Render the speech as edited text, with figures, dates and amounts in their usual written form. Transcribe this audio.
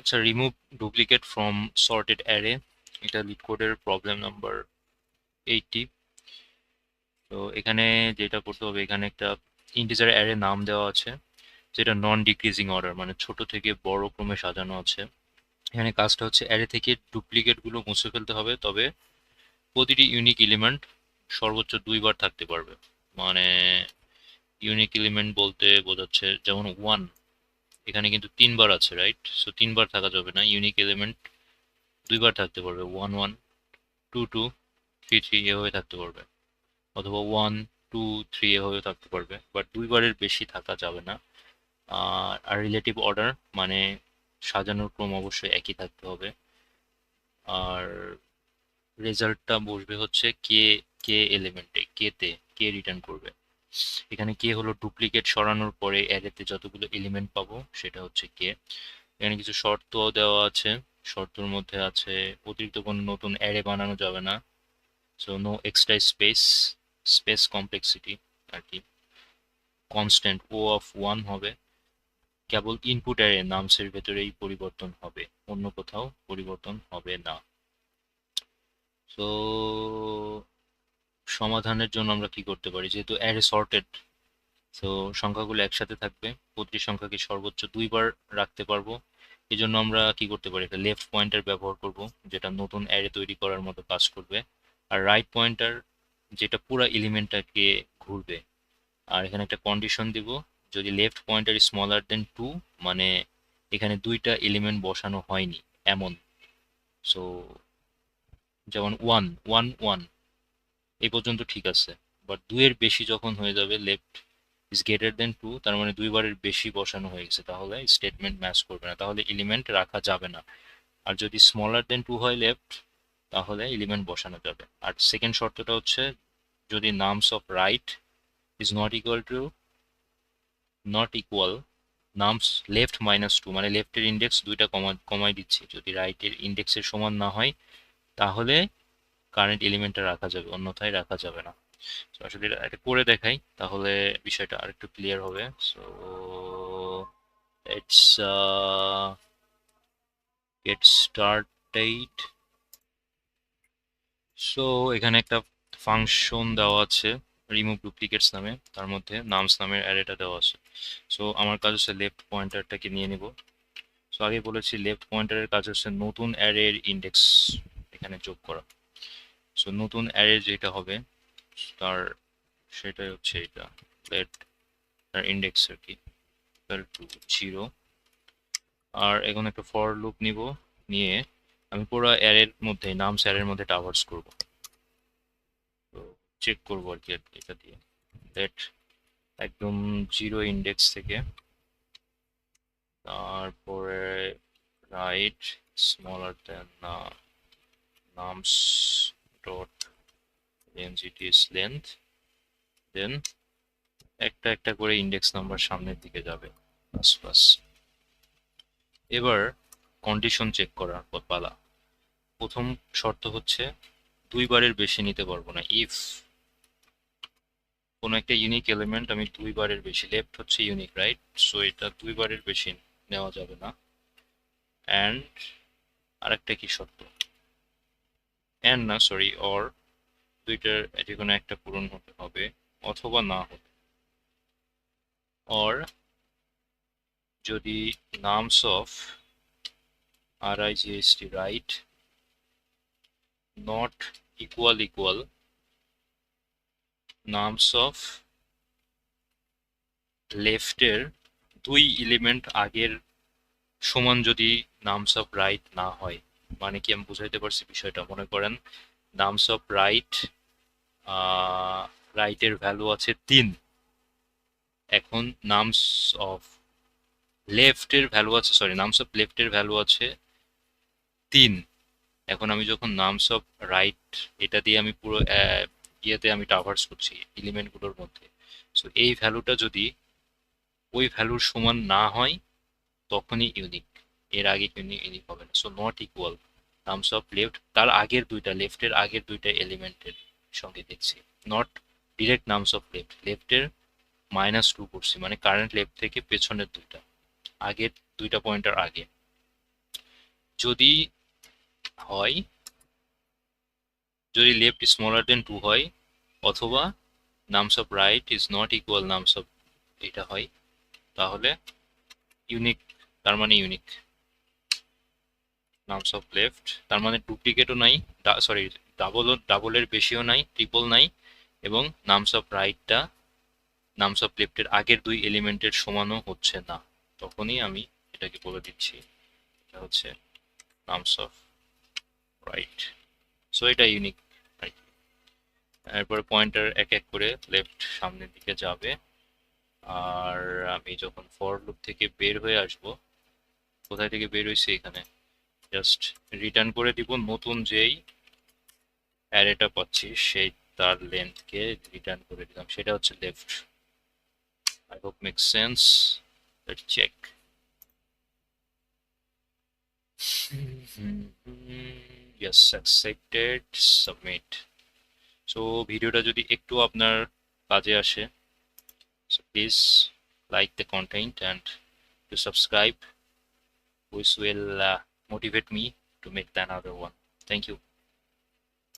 আচ্ছা, remove duplicate from sorted array, এটা lead কোডের প্রবলেম নাম্বার 80। তো এখানে যেটা করতে হবে, এখানে একটা ইন্টিজার অ্যারে নাম দেওয়া আছে যেটা নন ডিক্রিজিং অর্ডার, মানে ছোট থেকে বড় ক্রমে সাজানো আছে। এখানে কাজটা হচ্ছে অ্যারে থেকে ডুপ্লিকেট গুলো মুছে ফেলতে হবে, তবে প্রতিটি ইউনিক এলিমেন্ট সর্বোচ্চ 2 বার থাকতে পারবে। মানে ইউনিক এলিমেন্ট বলতে বোঝাচ্ছে যেমন 1, এখানে কিন্তু 3 বার আছে, রাইট? সো 3 বার থাকা যাবে না, ইউনিক এলিমেন্ট 2 বার থাকতে পারবে। 1 1, 2 2, 3 3 এভাবে থাকতে পারবে, অথবা 1 2 3 এভাবে থাকতে পারবে, বাট 2 বারের বেশি থাকা যাবে না। আর রিলেটিভ অর্ডার মানে সাজানোর ক্রম অবশ্যই একই থাকতে হবে। আর রেজাল্টটা বসবে হচ্ছে কে, কে এলিমেন্টে, কে তে, কে রিটার্ন করবে। এখানে কে হলো ডুপ্লিকেট সরানোর পরে অ্যারেতে যতগুলো এলিমেন্ট পাবো সেটা হচ্ছে কে। এখানে কিছু শর্ত দেওয়া আছে, শর্তের মধ্যে আছে অতিরিক্ত কোনো নতুন অ্যারে বানানো যাবে না। So no extra space, space complexity আর কি। কনস্ট্যান্ট O(1) হবে, কেবল ইনপুট অ্যারে নামসের ভেতরেই পরিবর্তন হবে, অন্য কোথাও পরিবর্তন হবে না। তো সমাধানের জন্য আমরা কি করতে পারি, যেহেতু অ্যারে সর্টেড, তো সংখ্যাগুলো একসাথে থাকবে, প্রতিটি সংখ্যাকে সর্বোচ্চ 2 বার রাখতে পারবো। এই জন্য আমরা কি করতে পারি, একটা লেফট পয়েন্টার ব্যবহার করব, যেটা নতুন অ্যারে তৈরি করার মতো কাজ করবে। আর রাইট পয়েন্টার, যেটা পুরো এলিমেন্টটাকে ঘুরবে। আর এখানে একটা কন্ডিশন দিব, যদি লেফট পয়েন্টার স্মলার দেন 2, মানে এখানে 2টা এলিমেন্ট বসানো হয়নি এমন। সো যেমন 1 1 1 এই পর্যন্ত ঠিক আছে, বাট 2-এর বেশি যখন হয়ে যাবে, লেফট ইজ গ্রেটার দেন 2, তার মানে 2 বারের বেশি বসানো হয়ে গেছে, তাহলে স্টেটমেন্ট ম্যাচ করবে না, তাহলে এলিমেন্ট রাখা যাবে না। আর যদি স্মলার দেন 2 হয় লেফট, তাহলে এলিমেন্ট বসানো যাবে। আর সেকেন্ড শর্তটা হচ্ছে, যদি nums of right is not equal nums left -2, মানে লেফটের ইন্ডেক্স 2টা কমাই দিচ্ছি, যদি রাইটের ইন্ডেক্সের সমান না হয়, তাহলে কারেন্ট এলিমেন্টটা রাখা যাবে, অন্যথায় রাখা যাবে না। তো আসলে এটা করে দেখাই, তাহলে বিষয়টা আরেকটু ক্লিয়ার হবে। So let's get started. So এখানে একটা ফাংশন দেওয়া আছে রিমুভ ডুপ্লিকেটস নামে, তার মধ্যে নামস নামের অ্যারেটা দেওয়া আছে। সো আমার কাজ হচ্ছে লেফট পয়েন্টারটাকে নিয়ে নেব। সো আগে বলেছি লেফট পয়েন্টারের কাজ হচ্ছে নতুন অ্যারের ইন্ডেক্স এখানে যোগ করা। সো নতুন অ্যারে যেটা হবে তার, সেটাই হচ্ছে এটা, লেট তার ইন্ডেক্স আর কি, ইকুয়াল টু 0। আর এখন একটা ফর লুপ নিব, নিয়ে আমি পুরো অ্যারের মধ্যে, নামস অ্যারের মধ্যে ট্রাভার্স করব। তো চেক করবো আর কি এটা দিয়ে, লেট একদম 0 ইন্ডেক্স থেকে, তারপরে right smaller then nums dot range it is length, then একটা একটা করে ইন্ডেক্স নাম্বার সামনের দিকে যাবে, প্লাস প্লাস। এবার কন্ডিশন চেক করার পালা। প্রথম শর্ত হচ্ছে 2 বারের বেশি নিতে পারবো না। ইফ কোনো একটা ইউনিক এলিমেন্ট আমি 2 বারের বেশি, লেফট হচ্ছে ইউনিক, রাইট? সো এটা 2 বারের বেশি নেওয়া যাবে না। অ্যান্ড আরেকটা কি শর্ত, অ্যান্ড না সরি, অর, দুইটার যে কোনো একটা পূরণ হতে হবে, অথবা না হতে। অর যদি nums of RIGST right not equal nums of লেফটের 2 এলিমেন্ট আগের সমান যদি নামস অফ রাইট না হয়। মানে কি, আমি বুঝাইতে পারছি বিষয়টা? মনে করেন নামস অফ রাইট, রাইটের ভ্যালু আছে 3, এখন নামস অফ লেফটের ভ্যালু আছে, সরি, নামস অফ লেফটের ভ্যালু আছে 3। এখন আমি যখন নামস অফ রাইট, এটা দিয়ে আমি পুরো ইয়েতে আমি ট্রাভার্স করছি এলিমেন্টগুলোর মধ্যে। সো এই ভ্যালুটা যদি ওই ভ্যালুর সমান না হয়, তখনই ইউনিক, এর আগে কিন্তু ইউনিক হবে না। So not equal nums of left, তার আগের দুইটা, লেফটের আগের দুইটা এলিমেন্টের সঙ্গে দেখছি, not direct nums of left, লেফটের -2 করছি, মানে কারেন্ট লেফট থেকে পেছনের দুইটা, আগের দুইটা পয়েন্টার আগে। যদি হয়, যদি লেফট স্মলার দেন 2 হয়, অথবা nums of right is not equal nums of এটা হয়, তাহলে ইউনিক, তার মানে ইউনিক। নামস অফ লেফট তার মানে ডুপ্লিকেটও নাই, সরি ডাবলের বেশিও নাই, ট্রিপল নাই, এবং নামস অফ রাইটটা নামস অফ লেফটের আগের দুই এলিমেন্টের সমানও হচ্ছে না, তখনই আমি এটাকে বলে দিচ্ছি এটা হচ্ছে নামস অফ রাইট। সো এটা ইউনিক। এরপরে পয়েন্টার এক এক করে লেফট সামনের দিকে যাবে, আর আমি যখন ফর লুপ থেকে বের হয়ে আসব, কোথায় থেকে বের হয়েছে এখানে, জাস্ট রিটার্ন করে দিব নতুন যেই অ্যারেটা পাচ্ছি সেই তার লেন্থকে রিটার্ন করে দিলাম, সেটা হচ্ছে left. I hope make sense. Let's check. Yes, accepted, submit. So ভিডিওটা যদি একটু আপনার কাজে আসে, so please like the content and to subscribe, which will motivate me to make another one. Thank you.